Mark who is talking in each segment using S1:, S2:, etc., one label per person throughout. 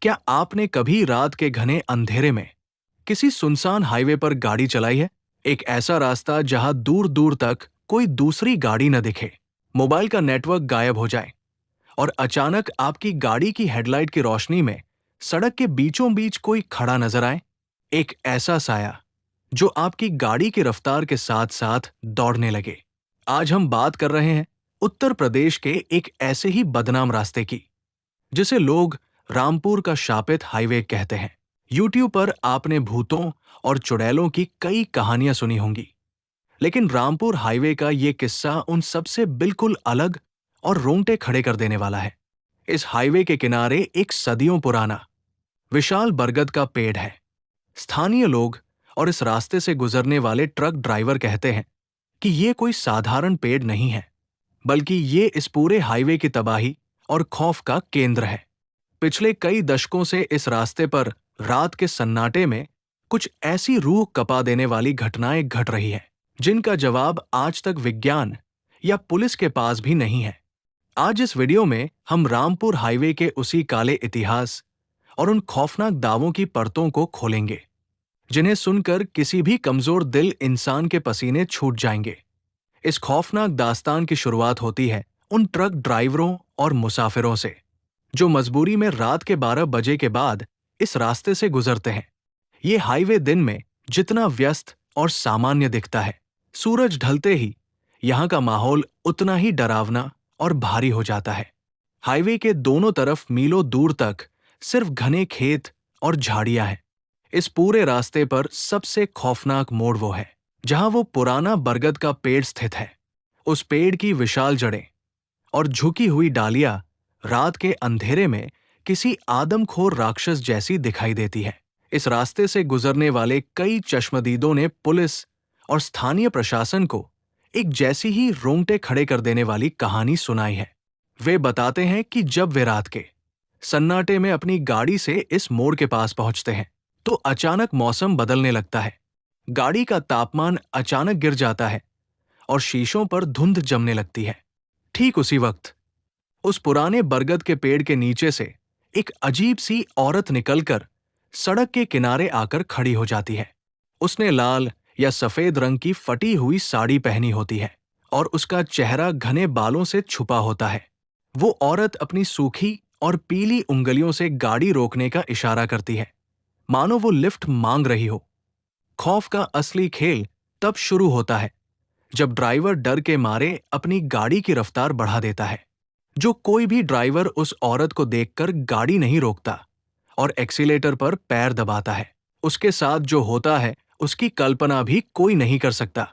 S1: क्या आपने कभी रात के घने अंधेरे में किसी सुनसान हाईवे पर गाड़ी चलाई है? एक ऐसा रास्ता जहां दूर दूर तक कोई दूसरी गाड़ी न दिखे, मोबाइल का नेटवर्क गायब हो जाए और अचानक आपकी गाड़ी की हेडलाइट की रोशनी में सड़क के बीचों बीच कोई खड़ा नजर आए। एक ऐसा साया जो आपकी गाड़ी की रफ्तार के साथ साथ दौड़ने लगे। आज हम बात कर रहे हैं उत्तर प्रदेश के एक ऐसे ही बदनाम रास्ते की, जिसे लोग रामपुर का शापित हाईवे कहते हैं। यूट्यूब पर आपने भूतों और चुड़ैलों की कई कहानियां सुनी होंगी, लेकिन रामपुर हाईवे का ये किस्सा उन सबसे बिल्कुल अलग और रोंगटे खड़े कर देने वाला है। इस हाईवे के किनारे एक सदियों पुराना विशाल बरगद का पेड़ है। स्थानीय लोग और इस रास्ते से गुजरने वाले ट्रक ड्राइवर कहते हैं कि ये कोई साधारण पेड़ नहीं है, बल्कि ये इस पूरे हाईवे की तबाही और खौफ का केंद्र है। पिछले कई दशकों से इस रास्ते पर रात के सन्नाटे में कुछ ऐसी रूह कपा देने वाली घटनाएं घट रही हैं, जिनका जवाब आज तक विज्ञान या पुलिस के पास भी नहीं है। आज इस वीडियो में हम रामपुर हाईवे के उसी काले इतिहास और उन खौफनाक दावों की परतों को खोलेंगे, जिन्हें सुनकर किसी भी कमजोर दिल इंसान के पसीने छूट जाएंगे। इस खौफनाक दास्तान की शुरुआत होती है उन ट्रक ड्राइवरों और मुसाफिरों से, जो मजबूरी में रात के 12 बजे के बाद इस रास्ते से गुजरते हैं। ये हाईवे दिन में जितना व्यस्त और सामान्य दिखता है, सूरज ढलते ही यहाँ का माहौल उतना ही डरावना और भारी हो जाता है। हाईवे के दोनों तरफ मीलों दूर तक सिर्फ घने खेत और झाड़ियां हैं। इस पूरे रास्ते पर सबसे खौफनाक मोड़ वो है जहां वो पुराना बरगद का पेड़ स्थित है। उस पेड़ की विशाल जड़ें और झुकी हुई डालियां रात के अंधेरे में किसी आदमखोर राक्षस जैसी दिखाई देती है। इस रास्ते से गुजरने वाले कई चश्मदीदों ने पुलिस और स्थानीय प्रशासन को एक जैसी ही रोंगटे खड़े कर देने वाली कहानी सुनाई है। वे बताते हैं कि जब वे रात के सन्नाटे में अपनी गाड़ी से इस मोड़ के पास पहुंचते हैं, तो अचानक मौसम बदलने लगता है। गाड़ी का तापमान अचानक गिर जाता है और शीशों पर धुंध जमने लगती है। ठीक उसी वक्त उस पुराने बरगद के पेड़ के नीचे से एक अजीब सी औरत निकलकर सड़क के किनारे आकर खड़ी हो जाती है। उसने लाल या सफेद रंग की फटी हुई साड़ी पहनी होती है और उसका चेहरा घने बालों से छुपा होता है। वो औरत अपनी सूखी और पीली उंगलियों से गाड़ी रोकने का इशारा करती है, मानो वो लिफ्ट मांग रही हो। खौफ का असली खेल तब शुरू होता है जब ड्राइवर डर के मारे अपनी गाड़ी की रफ्तार बढ़ा देता है। जो कोई भी ड्राइवर उस औरत को देखकर गाड़ी नहीं रोकता और एक्सीलेटर पर पैर दबाता है, उसके साथ जो होता है उसकी कल्पना भी कोई नहीं कर सकता।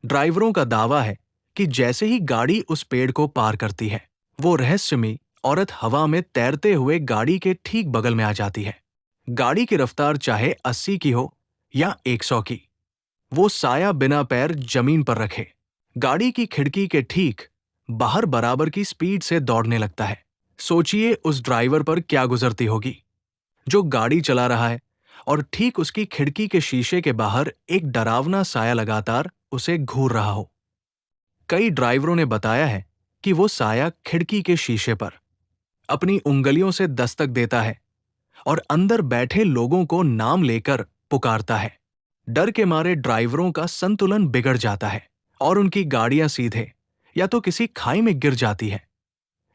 S1: ड्राइवरों का दावा है कि जैसे ही गाड़ी उस पेड़ को पार करती है, वो रहस्यमयी औरत हवा में तैरते हुए गाड़ी के ठीक बगल में आ जाती है। गाड़ी की रफ्तार चाहे 80 की हो या 100 की, वो साया बिना पैर जमीन पर रखे गाड़ी की खिड़की के ठीक बाहर बराबर की स्पीड से दौड़ने लगता है। सोचिए उस ड्राइवर पर क्या गुजरती होगी, जो गाड़ी चला रहा है और ठीक उसकी खिड़की के शीशे के बाहर एक डरावना साया लगातार उसे घूर रहा हो। कई ड्राइवरों ने बताया है कि वो साया खिड़की के शीशे पर अपनी उंगलियों से दस्तक देता है और अंदर बैठे लोगों को नाम लेकर पुकारता है। डर के मारे ड्राइवरों का संतुलन बिगड़ जाता है और उनकी गाड़ियां सीधे या तो किसी खाई में गिर जाती है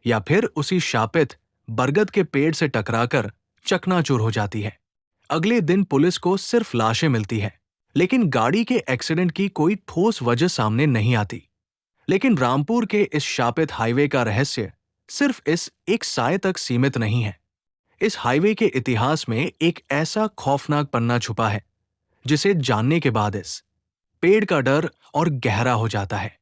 S1: या फिर उसी शापित बरगद के पेड़ से टकराकर चकनाचूर हो जाती है। अगले दिन पुलिस को सिर्फ लाशें मिलती हैं, लेकिन गाड़ी के एक्सीडेंट की कोई ठोस वजह सामने नहीं आती। लेकिन रामपुर के इस शापित हाईवे का रहस्य सिर्फ इस एक साए तक सीमित नहीं है। इस हाईवे के इतिहास में एक ऐसा खौफनाक पन्ना छुपा है जिसे जानने के बाद इस पेड़ का डर और गहरा हो जाता है।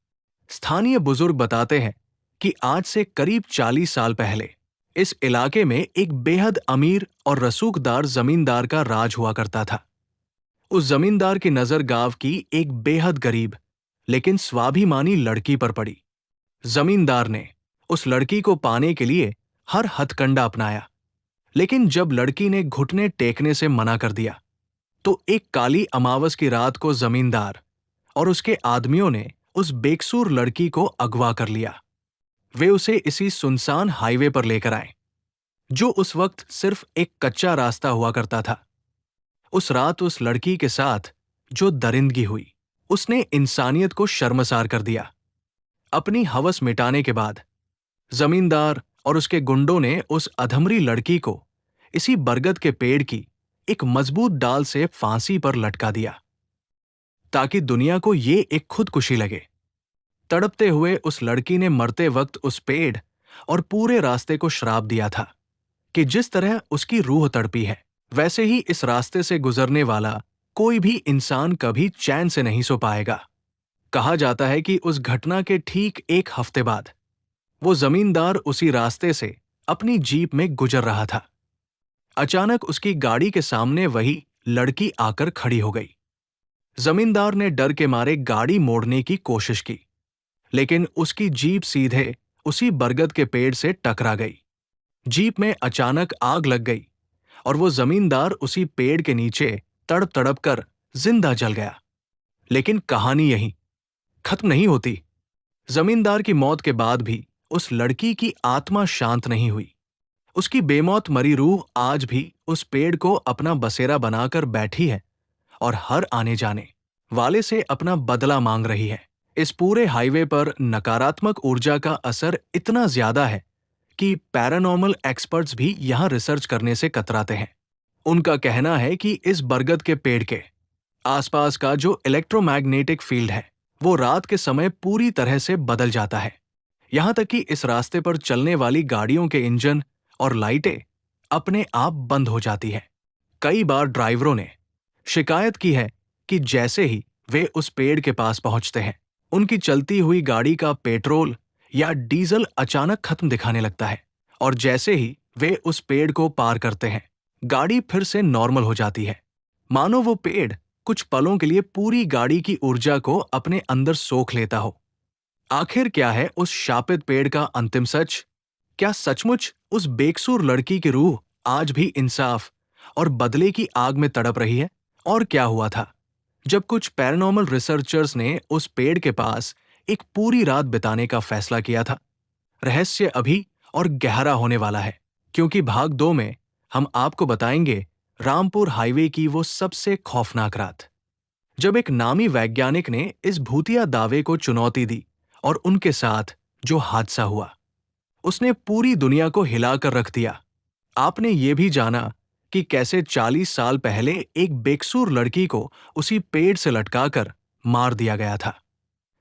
S1: स्थानीय बुजुर्ग बताते हैं कि आज से करीब 40 साल पहले इस इलाके में एक बेहद अमीर और रसूखदार जमींदार का राज हुआ करता था। उस जमींदार की नजर गांव की एक बेहद गरीब लेकिन स्वाभिमानी लड़की पर पड़ी। जमींदार ने उस लड़की को पाने के लिए हर हथकंडा अपनाया, लेकिन जब लड़की ने घुटने टेकने से मना कर दिया, तो एक काली अमावस की रात को जमींदार और उसके आदमियों ने उस बेकसूर लड़की को अगवा कर लिया। वे उसे इसी सुनसान हाईवे पर लेकर आए। जो उस वक्त सिर्फ एक कच्चा रास्ता हुआ करता था। उस रात उस लड़की के साथ जो दरिंदगी हुई, उसने इंसानियत को शर्मसार कर दिया। अपनी हवस मिटाने के बाद जमींदार और उसके गुंडों ने उस अधमरी लड़की को इसी बरगद के पेड़ की एक मजबूत डाल से फांसी पर लटका दिया, ताकि दुनिया को ये एक खुदकुशी लगे। तड़पते हुए उस लड़की ने मरते वक्त उस पेड़ और पूरे रास्ते को श्राप दिया था कि जिस तरह उसकी रूह तड़पी है, वैसे ही इस रास्ते से गुजरने वाला कोई भी इंसान कभी चैन से नहीं सो पाएगा। कहा जाता है कि उस घटना के ठीक एक हफ्ते बाद वो जमींदार उसी रास्ते से अपनी जीप में गुजर रहा था। अचानक उसकी गाड़ी के सामने वही लड़की आकर खड़ी हो गई। जमींदार ने डर के मारे गाड़ी मोड़ने की कोशिश की, लेकिन उसकी जीप सीधे उसी बरगद के पेड़ से टकरा गई। जीप में अचानक आग लग गई और वो जमींदार उसी पेड़ के नीचे तड़प तड़प कर जिंदा जल गया। लेकिन कहानी यहीं खत्म नहीं होती। जमींदार की मौत के बाद भी उस लड़की की आत्मा शांत नहीं हुई। उसकी बेमौत मरी रूह आज भी उस पेड़ को अपना बसेरा बनाकर बैठी है और हर आने जाने वाले से अपना बदला मांग रही है। इस पूरे हाईवे पर नकारात्मक ऊर्जा का असर इतना ज्यादा है कि पैरानॉर्मल एक्सपर्ट्स भी यहां रिसर्च करने से कतराते हैं। उनका कहना है कि इस बरगद के पेड़ के आसपास का जो इलेक्ट्रोमैग्नेटिक फील्ड है, वो रात के समय पूरी तरह से बदल जाता है। यहां तक कि इस रास्ते पर चलने वाली गाड़ियों के इंजन और लाइटें अपने आप बंद हो जाती हैं। कई बार ड्राइवरों ने शिकायत की है कि जैसे ही वे उस पेड़ के पास पहुंचते हैं, उनकी चलती हुई गाड़ी का पेट्रोल या डीजल अचानक खत्म दिखाने लगता है, और जैसे ही वे उस पेड़ को पार करते हैं, गाड़ी फिर से नॉर्मल हो जाती है। मानो वो पेड़ कुछ पलों के लिए पूरी गाड़ी की ऊर्जा को अपने अंदर सोख लेता हो। आखिर क्या है उस शापित पेड़ का अंतिम सच? क्या सचमुच उस बेकसूर लड़की की रूह आज भी इंसाफ और बदले की आग में तड़प रही है? और क्या हुआ था जब कुछ पैरानॉर्मल रिसर्चर्स ने उस पेड़ के पास एक पूरी रात बिताने का फैसला किया था? रहस्य अभी और गहरा होने वाला है, क्योंकि भाग 2 में हम आपको बताएंगे रामपुर हाईवे की वो सबसे खौफनाक रात, जब एक नामी वैज्ञानिक ने इस भूतिया दावे को चुनौती दी और उनके साथ जो हादसा हुआ, उसने पूरी दुनिया को हिलाकर रख दिया। आपने ये भी जाना कि कैसे 40 साल पहले एक बेकसूर लड़की को उसी पेड़ से लटकाकर मार दिया गया था,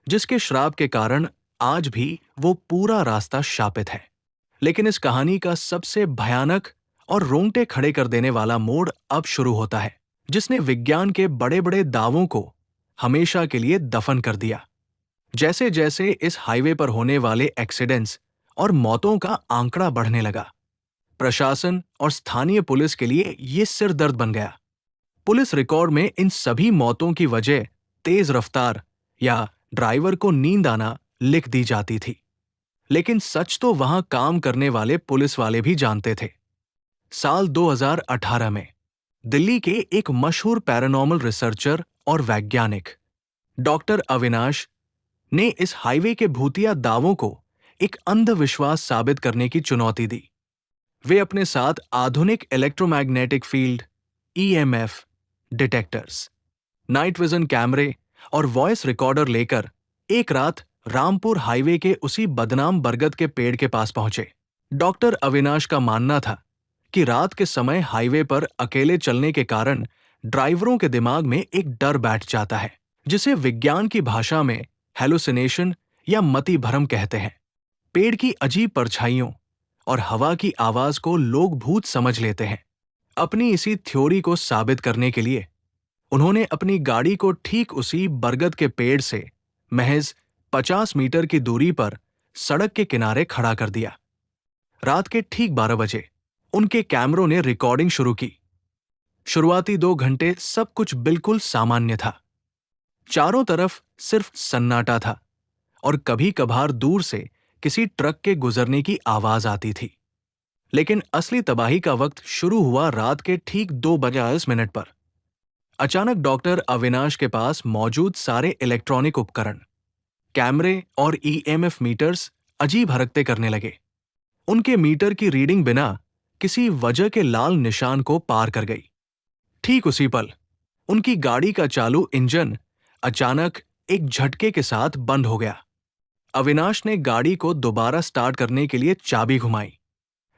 S1: जिसके श्राप के कारण आज भी वो पूरा रास्ता शापित है। लेकिन इस कहानी का सबसे भयानक और रोंगटे खड़े कर देने वाला मोड़ अब शुरू होता है, जिसने विज्ञान के बड़े बड़े दावों को हमेशा के लिए दफन कर दिया। जैसे जैसे इस हाईवे पर होने वाले एक्सीडेंट्स और मौतों का आंकड़ा बढ़ने लगा, प्रशासन और स्थानीय पुलिस के लिए ये सिरदर्द बन गया। पुलिस रिकॉर्ड में इन सभी मौतों की वजह तेज रफ्तार या ड्राइवर को नींद आना लिख दी जाती थी। लेकिन सच तो वहां काम करने वाले पुलिस वाले भी जानते थे। साल 2018 में दिल्ली के एक मशहूर पैरानॉर्मल रिसर्चर और वैज्ञानिक डॉक्टर अविनाश ने इस हाईवे के भूतिया दावों को एक अंधविश्वास साबित करने की चुनौती दी। वे अपने साथ आधुनिक electromagnetic field EMF detectors, night vision कैमरे और वॉइस रिकॉर्डर लेकर एक रात रामपुर हाईवे के उसी बदनाम बरगद के पेड़ के पास पहुंचे। डॉक्टर अविनाश का मानना था कि रात के समय हाईवे पर अकेले चलने के कारण ड्राइवरों के दिमाग में एक डर बैठ जाता है, जिसे विज्ञान की भाषा में हेलुसिनेशन या मति भ्रम कहते हैं। पेड़ की अजीब परछाइयों और हवा की आवाज को लोग भूत समझ लेते हैं। अपनी इसी थ्योरी को साबित करने के लिए उन्होंने अपनी गाड़ी को ठीक उसी बरगद के पेड़ से महज 50 मीटर की दूरी पर सड़क के किनारे खड़ा कर दिया। रात के ठीक 12 बजे उनके कैमरों ने रिकॉर्डिंग शुरू की। शुरुआती 2 घंटे सब कुछ बिल्कुल सामान्य था। चारों तरफ सिर्फ सन्नाटा था और कभी कभार दूर से किसी ट्रक के गुजरने की आवाज आती थी। लेकिन असली तबाही का वक्त शुरू हुआ रात के ठीक 2:40 पर। अचानक डॉक्टर अविनाश के पास मौजूद सारे इलेक्ट्रॉनिक उपकरण, कैमरे और ईएमएफ मीटर्स अजीब हरकतें करने लगे। उनके मीटर की रीडिंग बिना किसी वजह के लाल निशान को पार कर गई। ठीक उसी पल उनकी गाड़ी का चालू इंजन अचानक एक झटके के साथ बंद हो गया। अविनाश ने गाड़ी को दोबारा स्टार्ट करने के लिए चाबी घुमाई,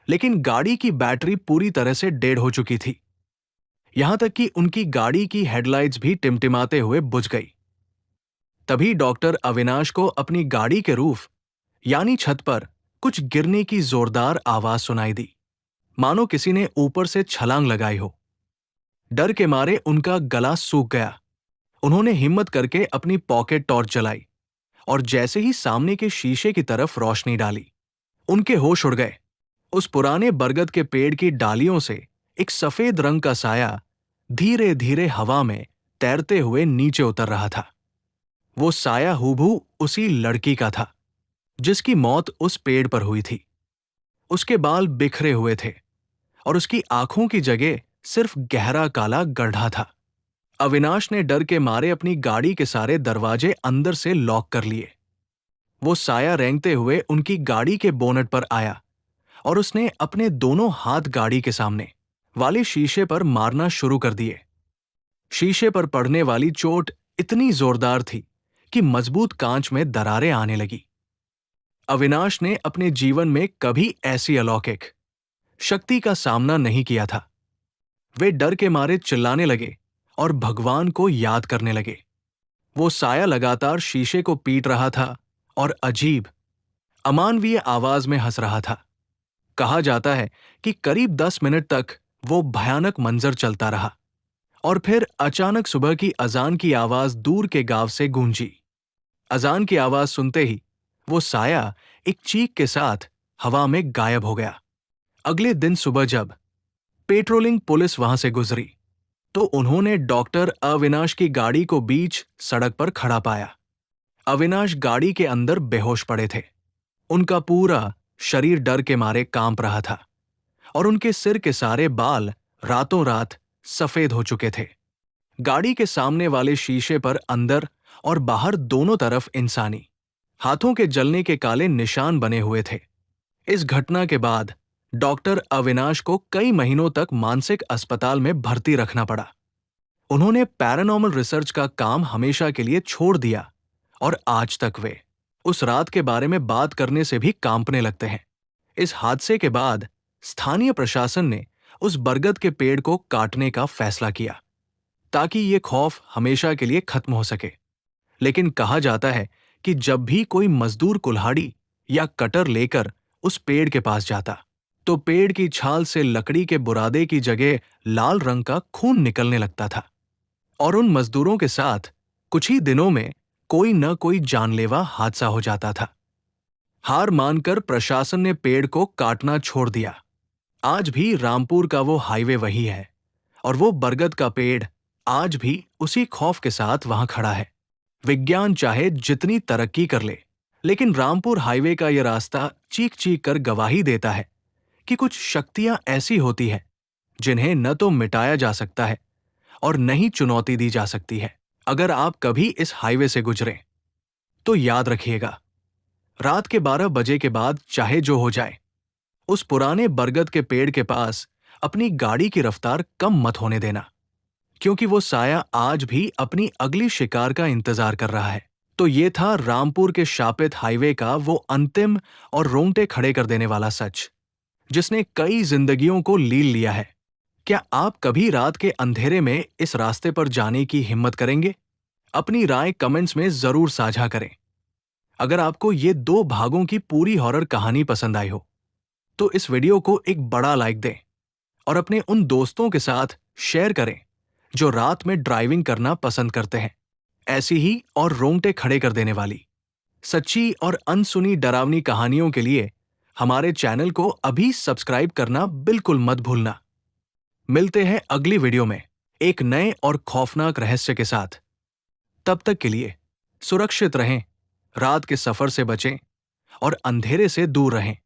S1: लेकिन गाड़ी की बैटरी पूरी तरह से डेड हो चुकी थी। यहां तक कि उनकी गाड़ी की हेडलाइट्स भी टिमटिमाते हुए बुझ गई। तभी डॉक्टर अविनाश को अपनी गाड़ी के रूफ यानी छत पर कुछ गिरने की जोरदार आवाज सुनाई दी, मानो किसी ने ऊपर से छलांग लगाई हो। डर के मारे उनका गला सूख गया। उन्होंने हिम्मत करके अपनी पॉकेट टॉर्च जलाई और जैसे ही सामने के शीशे की तरफ रोशनी डाली, उनके होश उड़ गए। उस पुराने बरगद के पेड़ की डालियों से एक सफेद रंग का साया धीरे धीरे हवा में तैरते हुए नीचे उतर रहा था। वो साया हूबहू उसी लड़की का था जिसकी मौत उस पेड़ पर हुई थी। उसके बाल बिखरे हुए थे और उसकी आंखों की जगह सिर्फ गहरा काला गड्ढा था। अविनाश ने डर के मारे अपनी गाड़ी के सारे दरवाजे अंदर से लॉक कर लिए। वो साया रेंगते हुए उनकी गाड़ी के बोनट पर आया और उसने अपने दोनों हाथ गाड़ी के सामने वाले शीशे पर मारना शुरू कर दिए। शीशे पर पड़ने वाली चोट इतनी जोरदार थी कि मजबूत कांच में दरारें आने लगी। अविनाश ने अपने जीवन में कभी ऐसी अलौकिक शक्ति का सामना नहीं किया था। वे डर के मारे चिल्लाने लगे और भगवान को याद करने लगे। वो साया लगातार शीशे को पीट रहा था और अजीब, अमानवीय आवाज में हंस रहा था। कहा जाता है कि करीब 10 मिनट तक वो भयानक मंजर चलता रहा और फिर अचानक सुबह की अजान की आवाज दूर के गांव से गूंजी। अजान की आवाज सुनते ही वो साया एक चीख के साथ हवा में गायब हो गया। अगले दिन सुबह जब पेट्रोलिंग पुलिस वहां से गुजरी तो उन्होंने डॉक्टर अविनाश की गाड़ी को बीच सड़क पर खड़ा पाया। अविनाश गाड़ी के अंदर बेहोश पड़े थे। उनका पूरा शरीर डर के मारे कांप रहा था और उनके सिर के सारे बाल रातों रात सफेद हो चुके थे। गाड़ी के सामने वाले शीशे पर अंदर और बाहर दोनों तरफ इंसानी हाथों के जलने के काले निशान बने हुए थे। इस घटना के बाद डॉक्टर अविनाश को कई महीनों तक मानसिक अस्पताल में भर्ती रखना पड़ा। उन्होंने पैरानॉर्मल रिसर्च का काम हमेशा के लिए छोड़ दिया और आज तक वे उस रात के बारे में बात करने से भी कांपने लगते हैं। इस हादसे के बाद स्थानीय प्रशासन ने उस बरगद के पेड़ को काटने का फैसला किया ताकि ये खौफ हमेशा के लिए खत्म हो सके। लेकिन कहा जाता है कि जब भी कोई मजदूर कुल्हाड़ी या कटर लेकर उस पेड़ के पास जाता तो पेड़ की छाल से लकड़ी के बुरादे की जगह लाल रंग का खून निकलने लगता था और उन मजदूरों के साथ कुछ ही दिनों में कोई न कोई जानलेवा हादसा हो जाता था। हार मानकर प्रशासन ने पेड़ को काटना छोड़ दिया। आज भी रामपुर का वो हाईवे वही है और वो बरगद का पेड़ आज भी उसी खौफ के साथ वहां खड़ा है। विज्ञान चाहे जितनी तरक्की कर ले, लेकिन रामपुर हाईवे का यह रास्ता चीख चीख कर गवाही देता है कि कुछ शक्तियां ऐसी होती हैं जिन्हें न तो मिटाया जा सकता है और न ही चुनौती दी जा सकती है। अगर आप कभी इस हाईवे से गुजरें तो याद रखिएगा, रात के 12 बजे के बाद चाहे जो हो जाए, उस पुराने बरगद के पेड़ के पास अपनी गाड़ी की रफ्तार कम मत होने देना, क्योंकि वो साया आज भी अपनी अगली शिकार का इंतजार कर रहा है। तो ये था रामपुर के शापित हाईवे का वो अंतिम और रोंगटे खड़े कर देने वाला सच, जिसने कई जिंदगियों को लील लिया है। क्या आप कभी रात के अंधेरे में इस रास्ते पर जाने की हिम्मत करेंगे? अपनी राय कमेंट्स में जरूर साझा करें। अगर आपको ये 2 भागों की पूरी हॉरर कहानी पसंद आई हो तो इस वीडियो को एक बड़ा लाइक दें और अपने उन दोस्तों के साथ शेयर करें जो रात में ड्राइविंग करना पसंद करते हैं। ऐसी ही और रोंगटे खड़े कर देने वाली सच्ची और अनसुनी डरावनी कहानियों के लिए हमारे चैनल को अभी सब्सक्राइब करना बिल्कुल मत भूलना। मिलते हैं अगली वीडियो में एक नए और खौफनाक रहस्य के साथ। तब तक के लिए सुरक्षित रहें, रात के सफर से बचें और अंधेरे से दूर रहें।